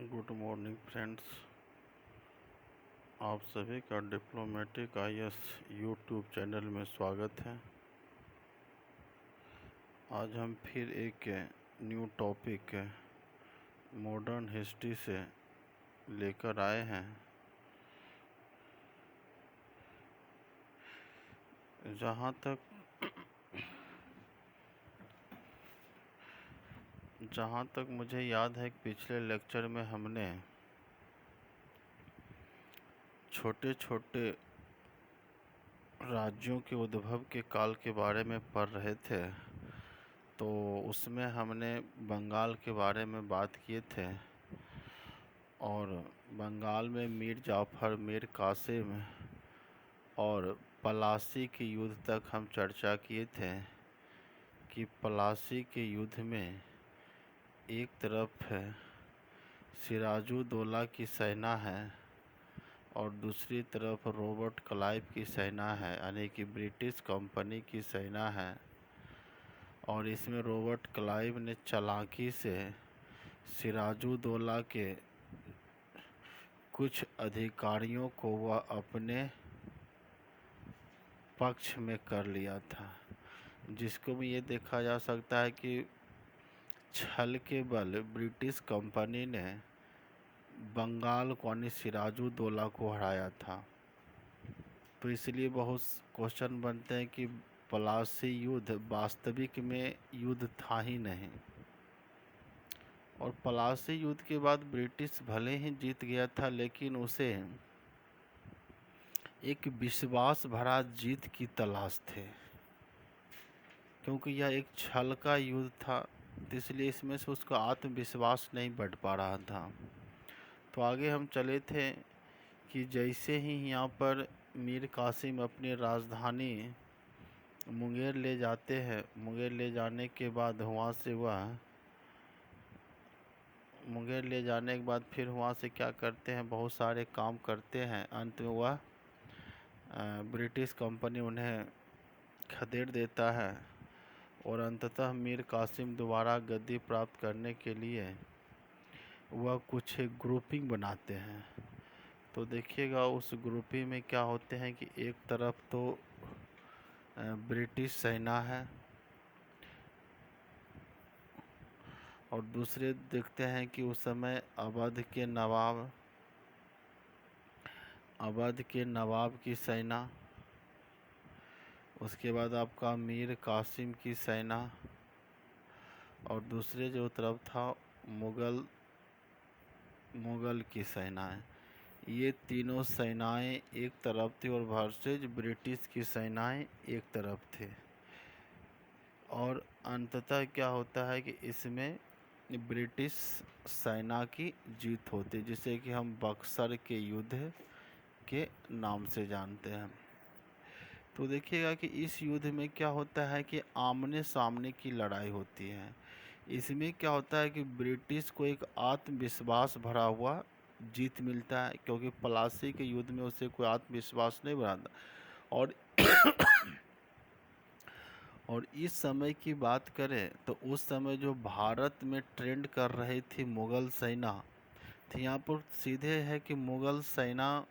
Good morning friends. आप सभी का डिप्लोमेटिक आईएएस यूट्यूब चैनल में स्वागत है। आज हम फिर एक न्यू टॉपिक मॉडर्न हिस्ट्री से लेकर आए हैं। जहाँ तक मुझे याद है कि पिछले लेक्चर में हमने छोटे छोटे राज्यों के उद्भव के काल के बारे में पढ़ रहे थे, तो उसमें हमने बंगाल के बारे में बात किए थे और बंगाल में मीर जाफ़र, मीर कासिम और पलासी के युद्ध तक हम चर्चा किए थे कि पलासी के युद्ध में एक तरफ सिराजुद्दौला की सेना है और दूसरी तरफ रॉबर्ट क्लाइव की सेना है, यानी कि ब्रिटिश कंपनी की सेना है। और इसमें रॉबर्ट क्लाइव ने चालाकी से सिराजुद्दौला के कुछ अधिकारियों को वह अपने पक्ष में कर लिया था, जिसको भी ये देखा जा सकता है कि छल के बल ब्रिटिश कंपनी ने बंगाल को यानी सिराजुद्दौला को हराया था। तो इसलिए बहुत क्वेश्चन बनते हैं कि पलासी युद्ध वास्तविक में युद्ध था ही नहीं, और पलासी युद्ध के बाद ब्रिटिश भले ही जीत गया था, लेकिन उसे एक विश्वास भरा जीत की तलाश थे, क्योंकि यह एक छल का युद्ध था, तो इसलिए इसमें से उसका आत्मविश्वास नहीं बढ़ पा रहा था। तो आगे हम चले थे कि जैसे ही यहाँ पर मीर कासिम अपनी राजधानी मुंगेर ले जाते हैं, मुंगेर ले जाने के बाद वहाँ से वह मुंगेर ले जाने के बाद फिर वहाँ से क्या करते हैं, बहुत सारे काम करते हैं। अंत में वह ब्रिटिश कंपनी उन्हें खदेड़ देता है और अंततः मीर कासिम दोबारा गद्दी प्राप्त करने के लिए वह कुछ एक ग्रुपिंग बनाते हैं। तो देखिएगा उस ग्रुपिंग में क्या होते हैं कि एक तरफ तो ब्रिटिश सेना है और दूसरे देखते हैं कि उस समय अवध के नवाब की सेना, उसके बाद आपका मीर कासिम की सेना, और दूसरे जो तरफ था मुगल की सेनाएं। ये तीनों सेनाएं एक तरफ थी और वर्सेज ब्रिटिश की सेनाएं एक तरफ थे। और अंततः क्या होता है कि इसमें ब्रिटिश सेना की जीत होती है, जिसे कि हम बक्सर के युद्ध के नाम से जानते हैं। तो देखिएगा कि इस युद्ध में क्या होता है कि आमने सामने की लड़ाई होती है। इसमें क्या होता है कि ब्रिटिश को एक आत्मविश्वास भरा हुआ जीत मिलता है, क्योंकि पलासी के युद्ध में उसे कोई आत्मविश्वास नहीं बना था। और इस समय की बात करें तो उस समय जो भारत में ट्रेंड कर रही थी मुग़ल सेना, तो यहाँ पर सीधे है कि मुग़ल सेना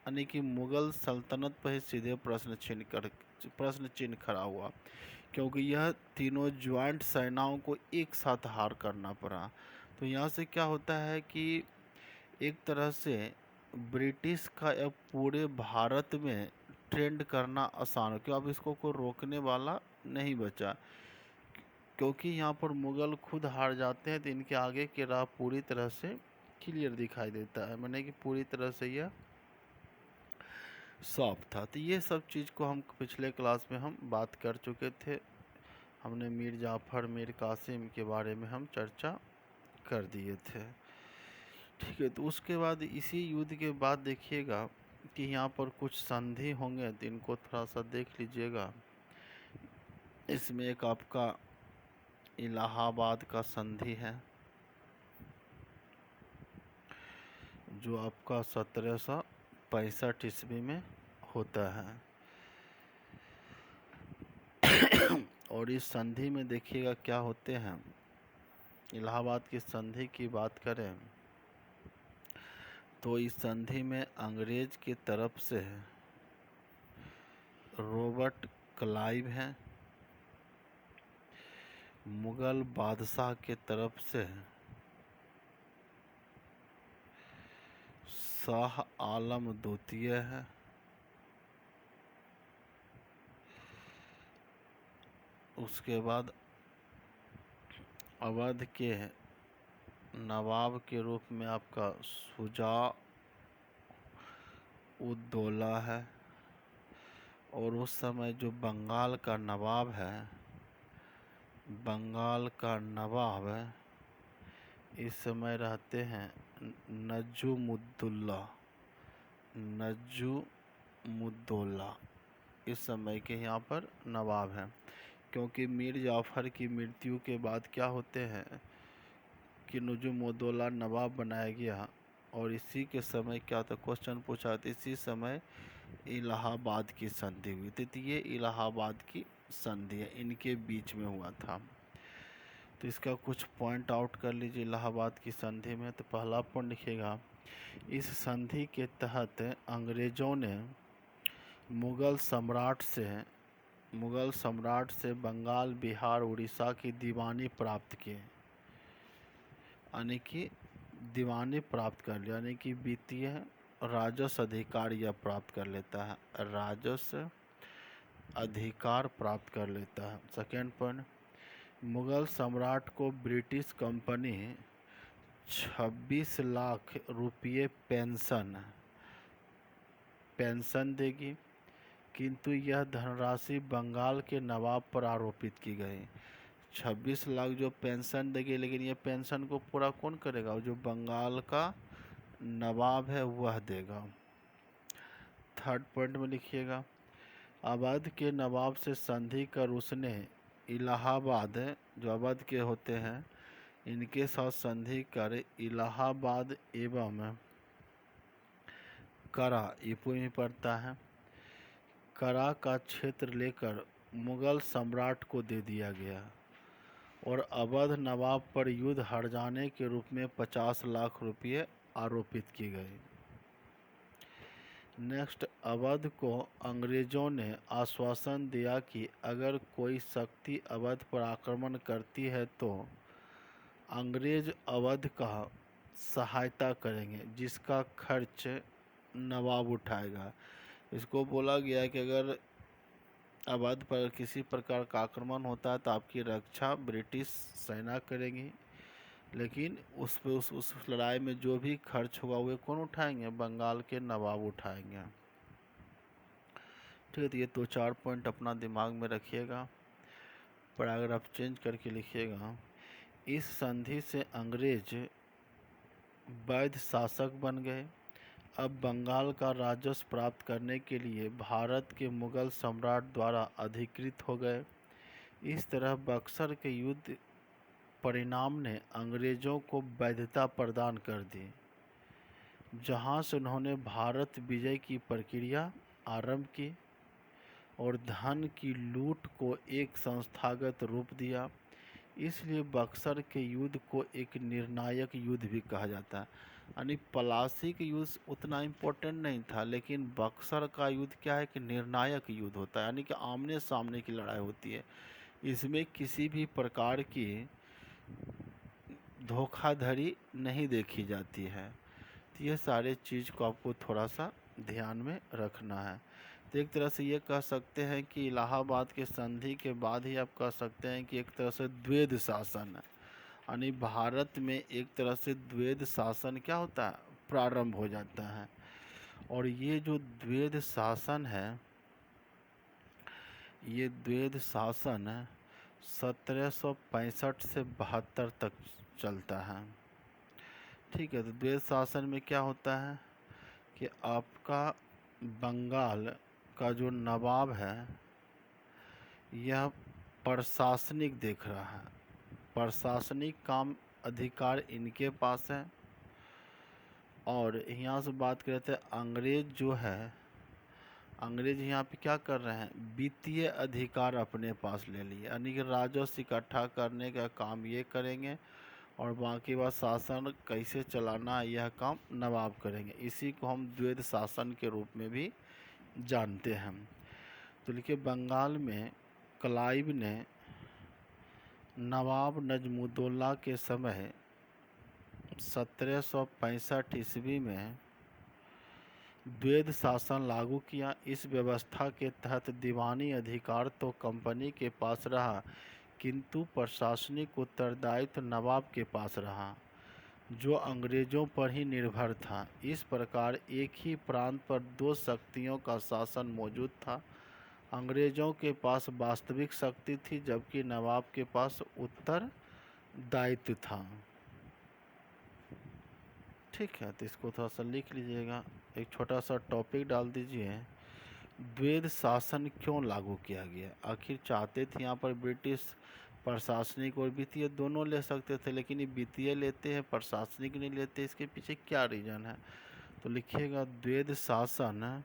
यानी कि मुग़ल सल्तनत पर ही सीधे प्रश्न चिन्ह खड़ा हुआ, क्योंकि यह तीनों ज्वाइंट सेनाओं को एक साथ हार करना पड़ा। तो यहाँ से क्या होता है कि एक तरह से ब्रिटिश का अब पूरे भारत में ट्रेंड करना आसान हो, क्यों अब इसको कोई रोकने वाला नहीं बचा, क्योंकि यहाँ पर मुग़ल खुद हार जाते हैं। तो इनके आगे की राह पूरी तरह से क्लियर दिखाई देता है, माने कि पूरी तरह से यह साफ था। तो ये सब चीज़ को हम पिछले क्लास में हम बात कर चुके थे। हमने मीर जाफ़र, मीर कासिम के बारे में हम चर्चा कर दिए थे, ठीक है। तो उसके बाद इसी युद्ध के बाद देखिएगा कि यहाँ पर कुछ संधि होंगे, तो इनको थोड़ा सा देख लीजिएगा। इसमें एक आपका इलाहाबाद का संधि है, जो आपका 1765 ईस्वी में होता है। और इस संधि में देखिएगा क्या होते हैं। इलाहाबाद की संधि की बात करें तो इस संधि में अंग्रेज की तरफ से रॉबर्ट क्लाइव हैं, मुगल बादशाह के तरफ से शाह आलम द्वितीय है, उसके बाद अवध के नवाब के रूप में आपका शुजा उद-दौला है, और उस समय जो बंगाल का नवाब है, बंगाल का नवाब इस समय रहते हैं नजमुद्दौला, नजमुद्दौला इस समय के यहाँ पर नवाब हैं। क्योंकि मीर जाफ़र की मृत्यु के बाद क्या होते हैं कि नजमुद्दौला नवाब बनाया गया, और इसी के समय क्या था, क्वेश्चन पूछा था, इसी समय इलाहाबाद की संधि हुई थी। तो ये इलाहाबाद की संधि है, इनके बीच में हुआ था। तो इसका कुछ पॉइंट आउट कर लीजिए इलाहाबाद की संधि में। तो पहला पॉइंट लिखिएगा, इस संधि के तहत अंग्रेजों ने मुगल सम्राट से बंगाल, बिहार, उड़ीसा की दीवानी प्राप्त किए, यानी कि दीवानी प्राप्त कर लिया, यानी कि वित्तीय राजस्व अधिकार यह प्राप्त कर लेता है, राजस्व अधिकार प्राप्त कर लेता है। सेकेंड पॉइंट, मुगल सम्राट को ब्रिटिश कंपनी 26 लाख रुपये पेंशन देगी, किंतु यह धनराशि बंगाल के नवाब पर आरोपित की गई। 26 लाख जो पेंशन देगी, लेकिन ये पेंशन को पूरा कौन करेगा, जो बंगाल का नवाब है वह देगा। थर्ड पॉइंट में लिखिएगा, अवध के नवाब से संधि कर उसने इलाहाबाद, जो अवध के होते हैं, इनके साथ संधि कर इलाहाबाद एवं करा, ईपू में पड़ता है, करा का क्षेत्र लेकर मुगल सम्राट को दे दिया गया, और अवध नवाब पर युद्ध हार जाने के रूप में 50 लाख रुपये आरोपित की गई। नेक्स्ट, अवध को अंग्रेजों ने आश्वासन दिया कि अगर कोई शक्ति अवध पर आक्रमण करती है तो अंग्रेज अवध का सहायता करेंगे, जिसका खर्च नवाब उठाएगा। इसको बोला गया कि अगर अवध पर किसी प्रकार का आक्रमण होता है तो आपकी रक्षा ब्रिटिश सेना करेगी, लेकिन उस लड़ाई में जो भी खर्च होगा वो कौन उठाएंगे, बंगाल के नवाब उठाएंगे। ठीक है, तो ये 2-4 पॉइंट अपना दिमाग में रखिएगा। पैराग्राफ चेंज करके लिखिएगा, इस संधि से अंग्रेज वैध शासक बन गए। अब बंगाल का राजस्व प्राप्त करने के लिए भारत के मुगल सम्राट द्वारा अधिकृत हो गए। इस तरह बक्सर के युद्ध परिणाम ने अंग्रेजों को वैधता प्रदान कर दी, जहां से उन्होंने भारत विजय की प्रक्रिया आरंभ की और धन की लूट को एक संस्थागत रूप दिया। इसलिए बक्सर के युद्ध को एक निर्णायक युद्ध भी कहा जाता है। यानी पलासी का युद्ध उतना इम्पोर्टेंट नहीं था, लेकिन बक्सर का युद्ध क्या है कि निर्णायक युद्ध होता है, यानी कि आमने सामने की लड़ाई होती है। इसमें किसी भी प्रकार की धोखाधड़ी नहीं देखी जाती है। तो ये सारे चीज़ को आपको थोड़ा सा ध्यान में रखना है। तो एक तरह से ये कह सकते हैं कि इलाहाबाद के संधि के बाद ही आप कह सकते हैं कि एक तरह से द्वैध शासन है, यानी भारत में एक तरह से द्वैध शासन क्या होता है, प्रारंभ हो जाता है। और ये जो द्वैध शासन है, ये द्वैध शासन 1765 से 72 तक चलता है। ठीक है, तो द्वैध शासन में क्या होता है कि आपका बंगाल का जो नवाब है यह प्रशासनिक देख रहा है, प्रशासनिक काम अधिकार इनके पास है। और यहाँ से बात करते हैं अंग्रेज जो है, अंग्रेज यहाँ पे क्या कर रहे हैं, वित्तीय अधिकार अपने पास ले लिए, यानी कि राजस्व इकट्ठा करने का काम ये करेंगे और बाकी बात शासन कैसे चलाना है यह काम नवाब करेंगे। इसी को हम द्वैध शासन के रूप में भी जानते हैं। तो देखिए बंगाल में क्लाइव ने नवाब नजमुद्दौला के समय 1765 ईस्वी में द्वैध शासन लागू किया। इस व्यवस्था के तहत दीवानी अधिकार तो कंपनी के पास रहा, किंतु प्रशासनिक उत्तरदायित्व नवाब के पास रहा, जो अंग्रेजों पर ही निर्भर था। इस प्रकार एक ही प्रांत पर दो शक्तियों का शासन मौजूद था। अंग्रेजों के पास वास्तविक शक्ति थी, जबकि नवाब के पास उत्तरदायित्व था। ठीक है, तो इसको थोड़ा सा लिख लीजिएगा। एक छोटा सा टॉपिक डाल दीजिए, द्वैध शासन क्यों लागू किया गया। आखिर चाहते थे यहाँ पर ब्रिटिश प्रशासनिक और वित्तीय दोनों ले सकते थे, लेकिन ये वित्तीय लेते हैं, प्रशासनिक नहीं लेते। इसके पीछे क्या रीज़न है, तो लिखिएगा द्वैध शासन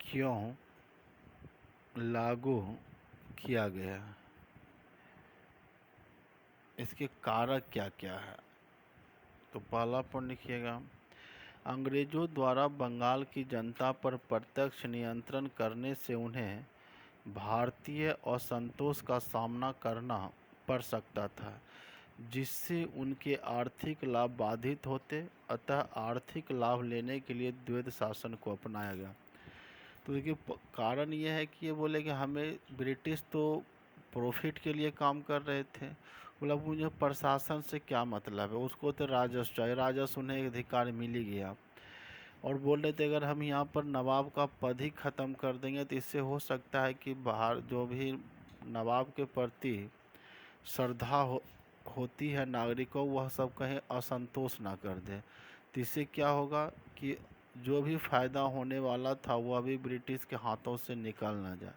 क्यों लागू किया गया, इसके कारक क्या क्या है। तो पहला पॉइंट लिखिएगा, अंग्रेजों द्वारा बंगाल की जनता पर प्रत्यक्ष नियंत्रण करने से उन्हें भारतीय असंतोष का सामना करना पड़ सकता था, जिससे उनके आर्थिक लाभ बाधित होते। अतः आर्थिक लाभ लेने के लिए द्वैध शासन को अपनाया गया। तो देखिए कारण ये है कि ये बोले कि हमें ब्रिटिश तो प्रॉफिट के लिए काम कर रहे थे, बोला मुझे प्रशासन से क्या मतलब है, उसको तो राजस्व चाहिए, राजस्व उन्हें अधिकार मिल ही गया। और बोल रहे थे अगर हम यहाँ पर नवाब का पद ही ख़त्म कर देंगे तो इससे हो सकता है कि बाहर जो भी नवाब के प्रति श्रद्धा होती है नागरिकों, वह सब कहीं असंतोष ना कर दे। तो इससे क्या होगा कि जो भी फ़ायदा होने वाला था वह भी ब्रिटिश के हाथों से निकल ना जाए।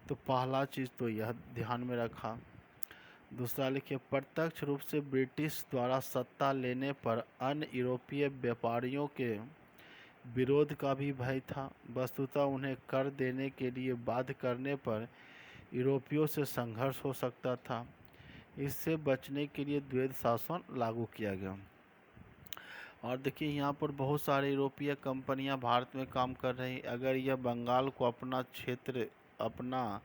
तो पहला चीज़ तो यह ध्यान में रखा। दूसरा लिखिए, प्रत्यक्ष रूप से ब्रिटिश द्वारा सत्ता लेने पर अन्य यूरोपीय व्यापारियों के विरोध का भी भय था। वस्तुतः उन्हें कर देने के लिए बाध्य करने पर यूरोपियों से संघर्ष हो सकता था। इससे बचने के लिए द्वैध शासन लागू किया गया। और देखिए यहाँ पर बहुत सारे यूरोपीय कंपनियां भारत में काम कर रही। अगर यह बंगाल को अपना क्षेत्र, अपना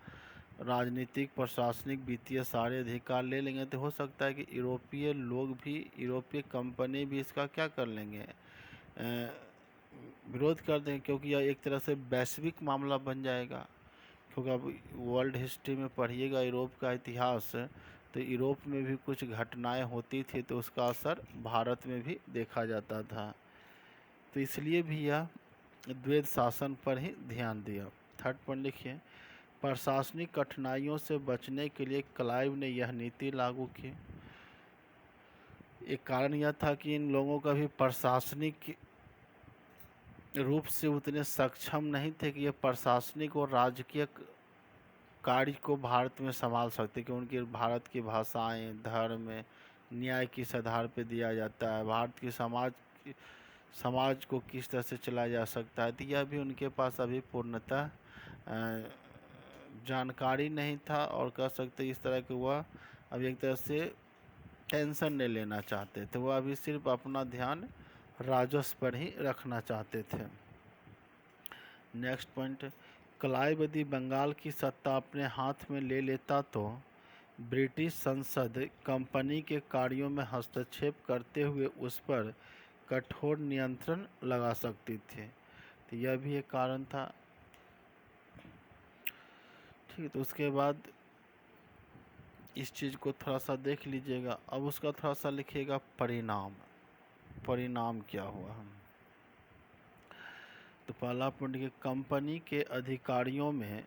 राजनीतिक, प्रशासनिक, वित्तीय सारे अधिकार ले लेंगे तो हो सकता है कि यूरोपीय लोग भी, यूरोपीय कंपनी भी इसका क्या कर लेंगे, विरोध कर देंगे, क्योंकि यह एक तरह से वैश्विक मामला बन जाएगा। क्योंकि अब वर्ल्ड हिस्ट्री में पढ़िएगा यूरोप का इतिहास, तो यूरोप में भी कुछ घटनाएं होती थी तो उसका असर भारत में भी देखा जाता था। तो इसलिए भी यह द्वैध शासन पर ही ध्यान दिया। थर्ड पॉइंट लिखिए, प्रशासनिक कठिनाइयों से बचने के लिए क्लाइव ने यह नीति लागू की। एक कारण यह था कि इन लोगों का भी प्रशासनिक रूप से उतने सक्षम नहीं थे कि ये प्रशासनिक और राजकीय कार्य को भारत में संभाल सकते, कि उनकी भारत की भाषाएं, धर्म, न्याय किस आधार पर दिया जाता है, भारत की समाज को किस तरह से चलाया जा सकता है, तो यह भी उनके पास अभी पूर्णतः जानकारी नहीं था। और कह सकते इस तरह के वह अभी एक तरह से टेंशन नहीं लेना चाहते थे, वह अभी सिर्फ अपना ध्यान राजस्व पर ही रखना चाहते थे। नेक्स्ट पॉइंट, क्लाइव यदि बंगाल की सत्ता अपने हाथ में ले लेता तो ब्रिटिश संसद कंपनी के कार्यों में हस्तक्षेप करते हुए उस पर कठोर नियंत्रण लगा सकती थी। तो यह भी एक कारण था। ठीक, तो उसके बाद इस चीज़ को थोड़ा सा देख लीजिएगा। अब उसका थोड़ा सा लिखिएगा परिणाम, परिणाम क्या हुआ। तो पहला पॉइंट कि कंपनी के अधिकारियों में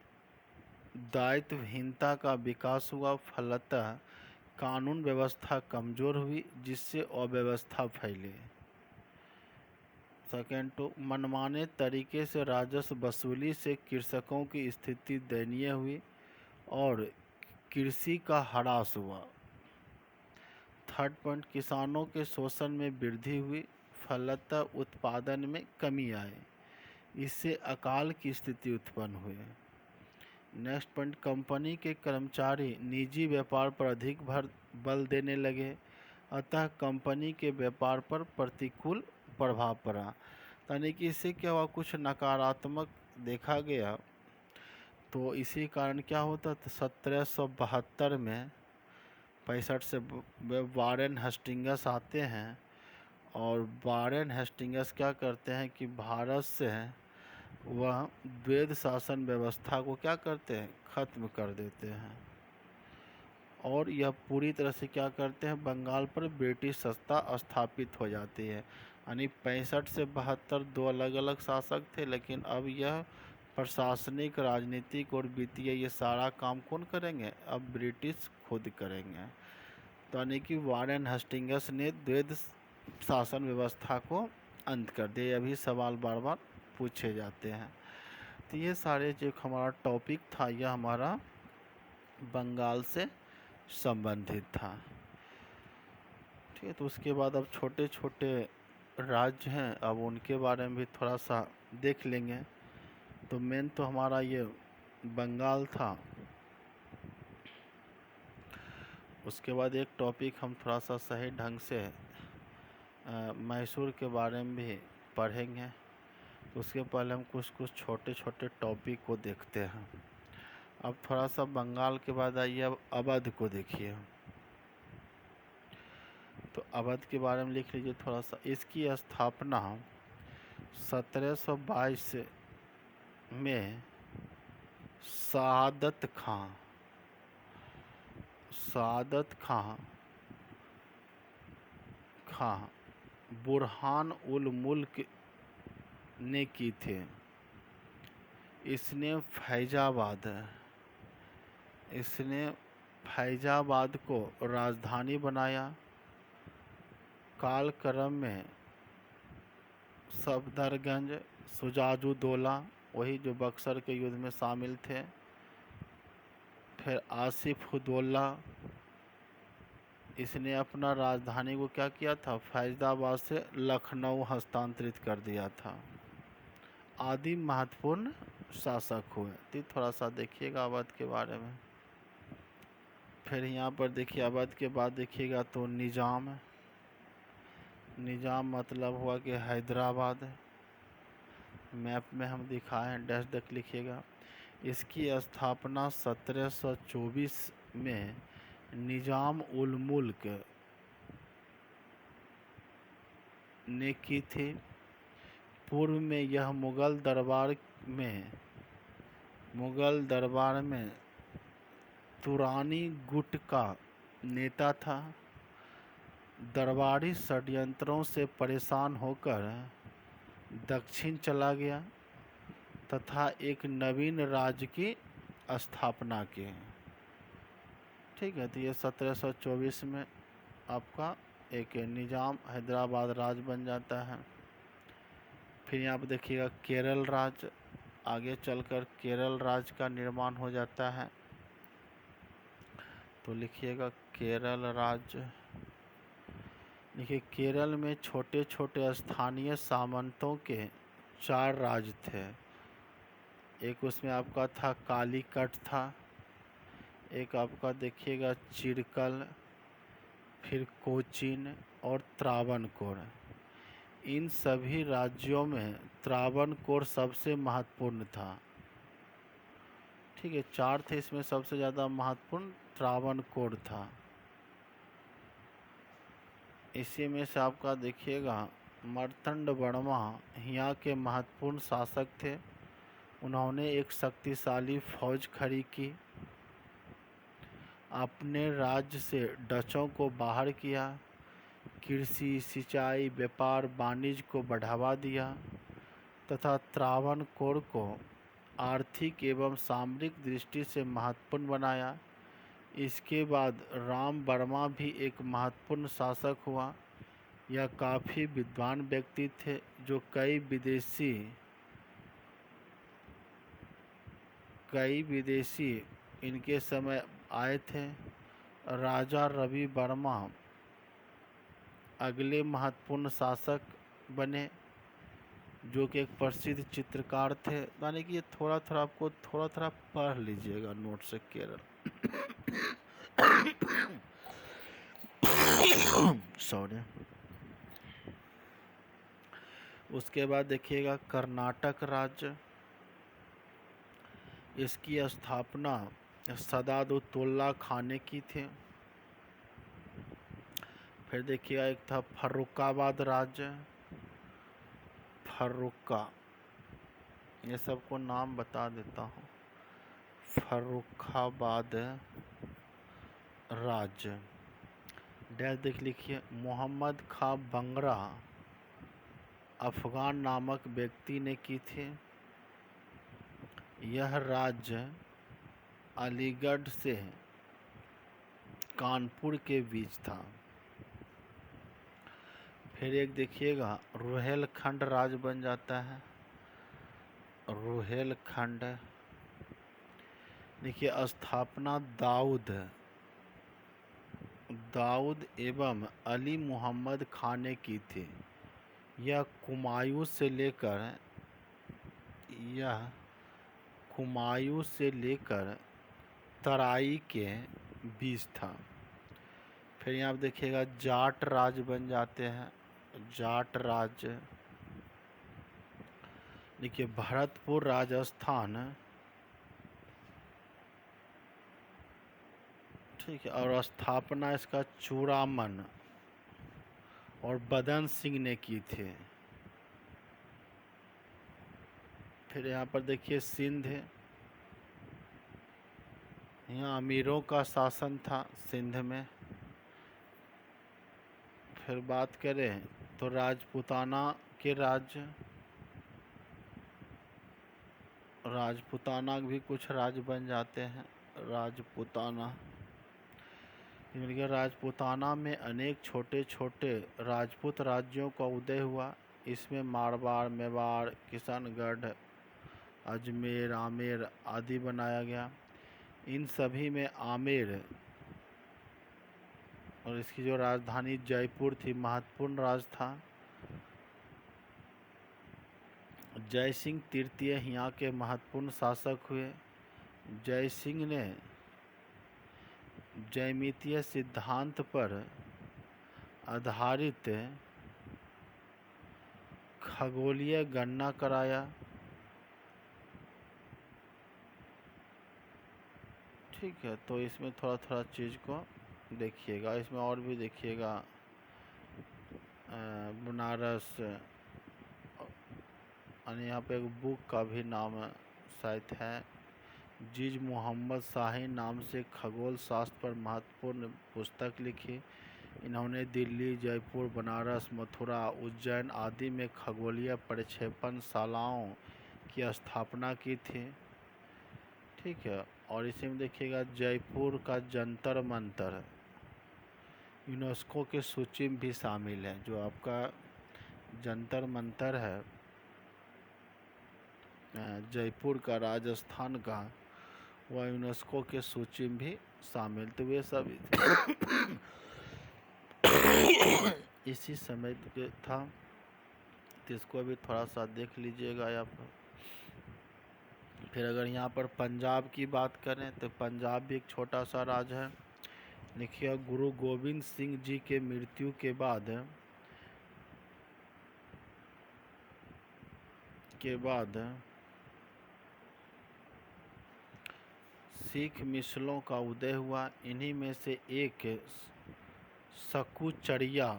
दायित्वहीनता का विकास हुआ, फलतः कानून व्यवस्था कमजोर हुई, जिससे अव्यवस्था फैली। सेकेंड, तो मनमाने तरीके से राजस्व वसूली से कृषकों की स्थिति दयनीय हुई और कृषि का ह्रास हुआ। थर्ड पॉइंट, किसानों के शोषण में वृद्धि हुई, फलतः उत्पादन में कमी आई, इससे अकाल की स्थिति उत्पन्न हुई। नेक्स्ट पॉइंट, कंपनी के कर्मचारी निजी व्यापार पर अधिक बल देने लगे, अतः कंपनी के व्यापार पर प्रतिकूल प्रभाव पड़ा। यानी कि इससे क्या हुआ, कुछ नकारात्मक देखा गया। तो इसी कारण क्या होता था, 1772 में 65 से वारेन हेस्टिंग्स आते हैं, और वारेन हेस्टिंग्स क्या करते हैं कि भारत से वह द्वैध शासन व्यवस्था को क्या करते हैं, ख़त्म कर देते हैं, और यह पूरी तरह से क्या करते हैं, बंगाल पर ब्रिटिश सत्ता स्थापित हो जाती है। यानी 65 से 72 दो अलग अलग शासक थे, लेकिन अब यह प्रशासनिक, राजनीतिक और वित्तीय ये सारा काम कौन करेंगे, अब ब्रिटिश खुद करेंगे। तो यानी कि वारेन हेस्टिंग्स ने द्वैध शासन व्यवस्था को अंत कर दिया। अभी सवाल बार बार पूछे जाते हैं। तो ये सारे जो हमारा टॉपिक था, यह हमारा बंगाल से संबंधित था। ठीक है, तो उसके बाद अब छोटे छोटे राज्य हैं, अब उनके बारे में भी थोड़ा सा देख लेंगे। तो मेन तो हमारा ये बंगाल था। उसके बाद एक टॉपिक हम थोड़ा सा सही ढंग से मैसूर के बारे में भी पढ़ेंगे। उसके पहले हम कुछ छोटे छोटे टॉपिक को देखते हैं। अब थोड़ा सा बंगाल के बाद आइए, अब अवध को देखिए। तो अवध के बारे में लिख लीजिए थोड़ा सा। इसकी स्थापना 1722 में सआदत खां बुरहान उल मुल्क ने की थी। इसने फैजाबाद को राजधानी बनाया। कालक्रम में सफदरगंज, सुजाउद्दौला, वही जो बक्सर के युद्ध में शामिल थे, फिर आसिफउद्दौला, इसने अपना राजधानी को क्या किया था, फैजाबाद से लखनऊ हस्तांतरित कर दिया था। आदि महत्वपूर्ण शासक हुए। तो थोड़ा सा देखिएगा अवध के बारे में। फिर यहाँ पर देखिए अवध के बाद देखिएगा तो निजाम मतलब हुआ कि हैदराबाद। मैप में हम दिखाए हैं, डैश तक लिखिएगा। इसकी स्थापना 1724 में निजाम उल मुल्क ने की थी। पूर्व में यह मुगल दरबार में तुरानी गुट का नेता था। दरबारी षड्यंत्रों से परेशान होकर दक्षिण चला गया तथा एक नवीन राज्य की स्थापना की। ठीक है, तो ये 1724 में आपका एक निजाम हैदराबाद राज बन जाता है। फिर यहाँ पर देखिएगा केरल राज्य, आगे चलकर केरल राज्य का निर्माण हो जाता है। तो लिखिएगा केरल राज्य। देखिए केरल में छोटे छोटे स्थानीय सामंतों के 4 राज्य थे। एक उसमें आपका था कालीकट था, एक आपका देखिएगा चिरकल, फिर कोचीन और त्रावणकोर। इन सभी राज्यों में त्रावणकोर सबसे महत्वपूर्ण था। ठीक है, 4 थे, इसमें सबसे ज़्यादा महत्वपूर्ण त्रावणकोर था। इसी में से आपका देखिएगा मार्तंड वर्मा यहाँ के महत्वपूर्ण शासक थे। उन्होंने एक शक्तिशाली फौज खड़ी की, अपने राज्य से डचों को बाहर किया, कृषि, सिंचाई, व्यापार, वाणिज्य को बढ़ावा दिया तथा त्रावणकोर को आर्थिक एवं सामरिक दृष्टि से महत्वपूर्ण बनाया। इसके बाद राम वर्मा भी एक महत्वपूर्ण शासक हुआ। यह काफ़ी विद्वान व्यक्ति थे जो कई विदेशी इनके समय आए थे। राजा रवि वर्मा अगले महत्वपूर्ण शासक बने। जो कि एक प्रसिद्ध चित्रकार थे। यानी कि ये थोड़ा थोड़ा आपको थोड़ा थोड़ा पढ़ लीजिएगा नोट से केरल। सॉरी। उसके बाद देखिएगा कर्नाटक राज्य, इसकी स्थापना सदादुतौला खान ने की थी। फिर देखिएगा एक था फर्रुखाबाद राज्य, फर्रुखा, ये सबको नाम बता देता हूँ। फर्रुखाबाद राज्य, डैश देख लिखिए। मोहम्मद खां बंगरा अफगान नामक व्यक्ति ने की थी। यह राज्य अलीगढ़ से कानपुर के बीच था। फिर एक देखिएगा रुहेलखंड राज्य बन जाता है। रुहेलखंड, देखिए स्थापना दाऊद एवं अली मोहम्मद खान ने की थी। यह कुमायूं से लेकर तराई के बीच था। फिर यहाँ आप देखिएगा जाट राज्य बन जाते हैं। जाट राज्य, देखिए भरतपुर राजस्थान, ठीक है, और स्थापना इसका चूड़ामन और बदन सिंह ने की थी। फिर यहाँ पर देखिए सिंध, यहाँ अमीरों का शासन था सिंध में। फिर बात करें तो राजपूताना के राज्य, राजपूताना भी कुछ राज्य बन जाते हैं। राजपूताना, राजपूताना में अनेक छोटे छोटे राजपूत राज्यों का उदय हुआ। इसमें मारवाड़, मेवाड़, किशनगढ़, अजमेर, आमेर आदि बनाया गया। इन सभी में आमेर और इसकी जो राजधानी जयपुर थी, महत्वपूर्ण राज था। जय सिंह तृतीय यहाँ के महत्वपूर्ण शासक हुए। जय सिंह ने जैमितीय सिद्धांत पर आधारित खगोलीय गणना कराया। ठीक है, तो इसमें थोड़ा थोड़ा चीज़ को देखिएगा। इसमें और भी देखिएगा बनारस, और यहाँ पे एक बुक का भी नाम शायद है, जीज मोहम्मद शाही नाम से खगोल शास्त्र पर महत्वपूर्ण पुस्तक लिखी। इन्होंने दिल्ली, जयपुर, बनारस, मथुरा, उज्जैन आदि में खगोलीय प्रक्षेपणशालाओं की स्थापना की थी। ठीक है, और इसी में देखिएगा जयपुर का जंतर मंतर यूनेस्को के सूची में भी शामिल है। जो आपका जंतर मंतर है जयपुर का, राजस्थान का, वह यूनेस्को के सूची में भी शामिल। तो वे सब इसी समय के था, तो इसको भी थोड़ा सा देख लीजिएगा यहाँ पर। फिर अगर यहाँ पर पंजाब की बात करें तो पंजाब भी एक छोटा सा राज्य है। देखिए गुरु गोविंद सिंह जी के मृत्यु के बाद सिख मिसलों का उदय हुआ। इन्हीं में से एक सकुचरिया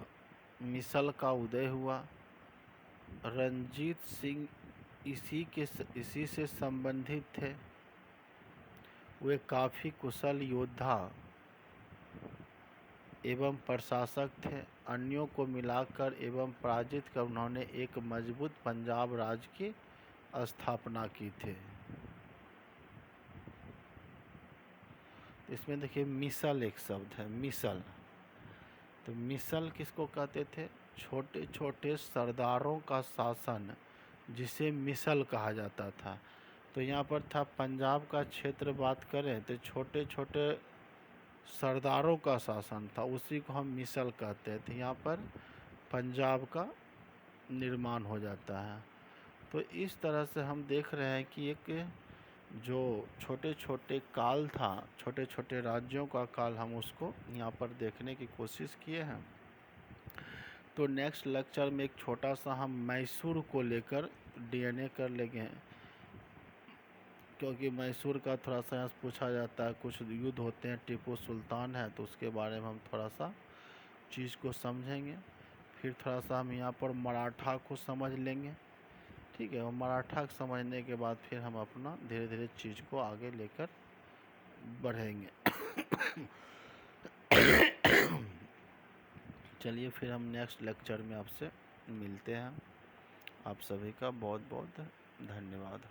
मिसल का उदय हुआ। रंजीत सिंह इसी से संबंधित थे। वे काफ़ी कुशल योद्धा एवं प्रशासक थे। अन्यों को मिलाकर एवं पराजित कर उन्होंने एक मजबूत पंजाब राज्य की स्थापना की थी। इसमें देखिए मिसल एक शब्द है, मिसल। तो मिसल किसको कहते थे? छोटे छोटे सरदारों का शासन, जिसे मिसल कहा जाता था। तो यहाँ पर था पंजाब का क्षेत्र बात करें तो छोटे छोटे सरदारों का शासन था, उसी को हम मिसल कहते हैं। तो यहाँ पर पंजाब का निर्माण हो जाता है। तो इस तरह से हम देख रहे हैं कि एक जो छोटे छोटे काल था, छोटे छोटे राज्यों का काल, हम उसको यहाँ पर देखने की कोशिश किए हैं। तो नेक्स्ट लेक्चर में एक छोटा सा हम मैसूर को लेकर डीएनए कर लेंगे, क्योंकि मैसूर का थोड़ा सा यहाँ पूछा जाता है, कुछ युद्ध होते हैं, टीपू सुल्तान है, तो उसके बारे में हम थोड़ा सा चीज़ को समझेंगे। फिर थोड़ा सा हम यहाँ पर मराठा को समझ लेंगे, ठीक है। और मराठा को समझने के बाद फिर हम अपना धीरे धीरे चीज़ को आगे लेकर बढ़ेंगे। चलिए फिर हम नेक्स्ट लेक्चर में आपसे मिलते हैं। आप सभी का बहुत बहुत धन्यवाद।